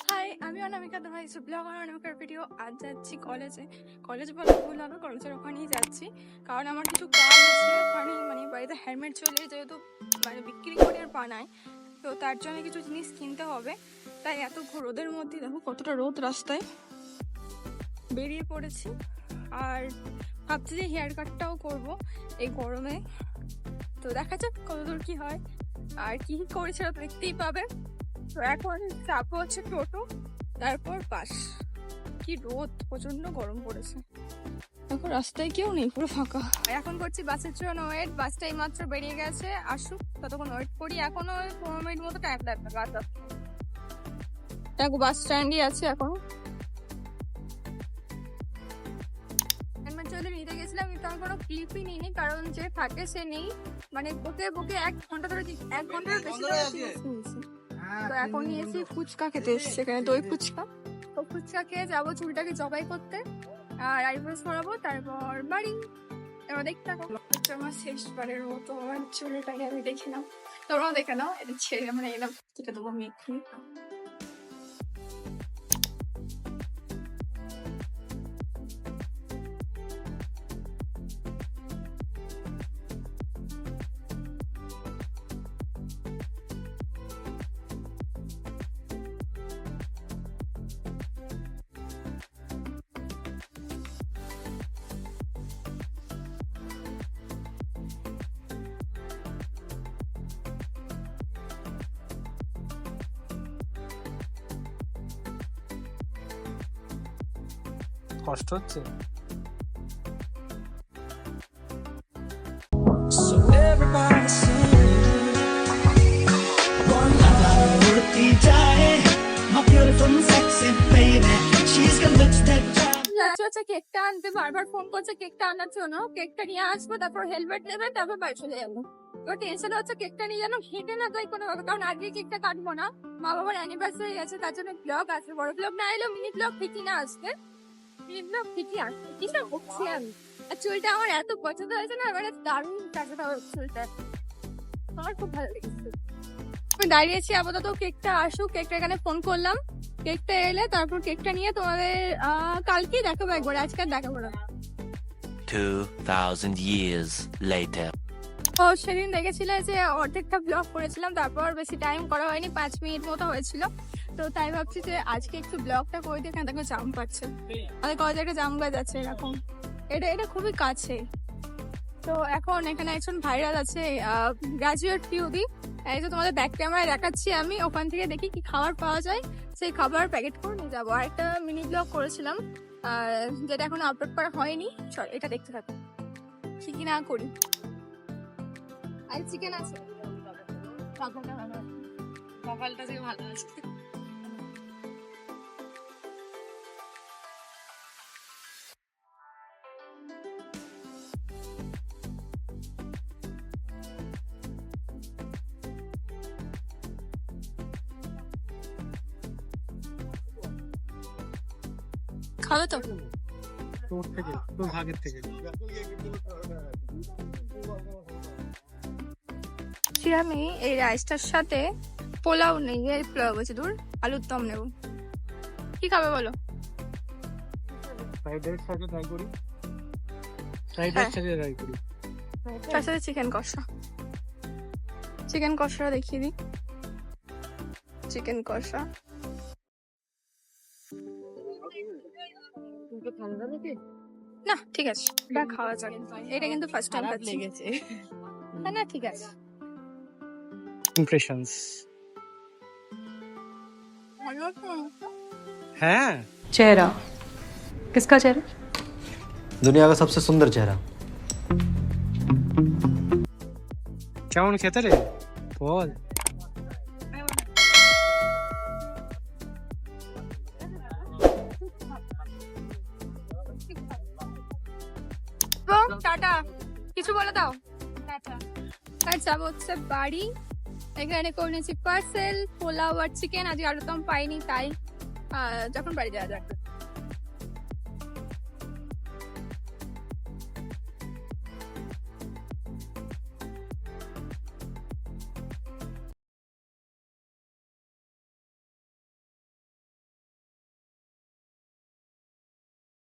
High, আমি অনামিকা দা vice blog আর অনামিকার video. আজ যাচ্ছি কলেজে বলা ভুল হবে, কলেজের ওখানেই যাচ্ছি কারণ আমার কিছু কাজ আছে ওখানে, মানে বাড়িতে হেলমেট চলে যেহেতু মানে বিক্রি করে আর বানায়, তো তার জন্য কিছু জিনিস কিনতে হবে। তাই এত রোদের মধ্যে দেখো কতটা রোদ, রাস্তায় বেরিয়ে পড়েছি। আর ভাবছি যে হেয়ার কাটটাও করবো এই গরমে, তো দেখা যাক কতদূর কি হয় আর কি করেছে দেখতেই পাবে। তো এখন চাপো হচ্ছে টোটো, তারপর বাস। কি রোদ, প্রচন্ড গরম পড়েছে। এখন রাস্তায় কেউ নেই, পুরো ফাঁকা। এখন করছি বাসের জন্য ওয়েট। বাসটা এই মাত্র বেরিয়ে গেছে, আসুক ততক্ষণ ওয়েট করি। এখনো 15 মিনিট মতো টাইম লাগবে বাস আসতে। দেখো বাস স্ট্যান্ডই আছে এখন। হেলমেট চলে নিতে গেছিলাম কিন্তু আমি কোনো ক্লিপই নিইনি, কারণ যে থাকে সে নেই। মানে বকে 1 ঘন্টা ধরে, 1 ঘন্টার বেশি ধরে নিয়েছি। তো এখন নিয়েছি ফুচকা খেতে এসছি, এখানে দই ফুচকা। তো ফুচকা খেয়ে যাবো চুলটাকে জবাই করতে আর আইব্রোস করাবো, তারপর বাড়ি। এবার দেখতে থাকো। আমার শেষবারের মতো আমার চুলটাকে আমি দেখে নাও, তোমরাও দেখে নাও। এটা ছেড়ে আমরা এলাম, কেটে দেবো আমি এক্ষুনি। কষ্ট হচ্ছে। So everybody sing. One love worthy dying. My beautiful and sexy baby. She's got looks that আচ্ছা কেকটা আনতে বারবার ফোন করছে কেকটা আনার জন্য। কেকটা নিয়ে আসবো, তারপর হেলমেট নেবে, তারপর বাড়ি চলে যাবো। তো টেনশন হচ্ছে কেকটা নিয়ে যেন হেঁটে না যাই কোনো ভাবে, কারণ আজকে কেকটা কাটবো না। মা বাবার অ্যানিভার্সারি আছে, তার জন্য ব্লগ আসবে। বড় ব্লগ না এলেও মিনি ব্লগ ফিটি না আসবে, মিনি ব্লগ ফিটি আসবে। কি সব বকছি আমি। আর চুলটা আমার এত পছন্দ হয়েছে না, মানে দারুণ টাকাটা চুলটা, আমার খুব ভালো লেগেছে। আমি দাঁড়িয়েছি আপাতত, কেকটা আসুক। কেকটা এখানে ফোন করলাম, কেকটা এলে তারপর কেকটা নিয়ে তোমাদের কালকেই দেখাবো একবার, আজকে আর দেখাবো না। 2000 years later. ও সেদিন দেখেছিলে যে অর্ধেকটা ব্লগ করেছিলাম, তারপর বেশি টাইম করা হয়নি, 5 মিনিট মতো হয়েছিল। তো তাই ভাবছি যে আজকে একটু ব্লগটা করে দিয়ে, এখানে দেখো জাম পাচ্ছে, আমাদের কলেজে একটা জাম গাছ আছে এরকম, এটা খুবই কাছে। তো এখন এখানে একজন ভাইরাল আছে, গ্রাজুয়েট পিউদি। এই যে তোমাদের ব্যাক ক্যামেরায় দেখাচ্ছি আমি, ওখান থেকে দেখি কি খাবার পাওয়া যায়, সেই খাবার প্যাকেট করে নিয়ে যাবো। আর একটা মিনি ব্লগ করেছিলাম যেটা এখন আপলোড করা হয়নি, চল এটা দেখতে থাকো কি না করি। আর চিকেন আছে, সকালটা থেকে ভালো আছে। খাবে তো তোর থেকে, তোর ভাগের থেকে। আমি এই রাইসটার সাথে পোলাও নেই, এই পোলাও বলছি, দূর আলুর দম নেব। কি খাবে বলো? ফ্রাইড রাইস সাথে ট্রাই করি, ফ্রাইড রাইস সাথে ট্রাই করি, তার সাথে চিকেন কষা। চিকেন কষা দেখিয়ে দিই, চিকেন কষা। না ঠিক আছে, এটা খাওয়া যায়, এটা কিন্তু ফার্স্ট টাইম খাচ্ছি। না না ঠিক আছে। ইমপ্রেশনস। হ্যাঁ, चेहरा किसका चेहरा? दुनिया का सबसे सुंदर चेहरा। কেমন খেতে রে বল। টাটা, কিছু বলে দাও। টাটা। আর যাবো হচ্ছে বাড়ি। এখানে করে নিয়েছি পার্সেল, পোলাও আর চিকেন। আজকে আলুর দম পাইনি, তাই যখন বাড়ি যাওয়া যাক।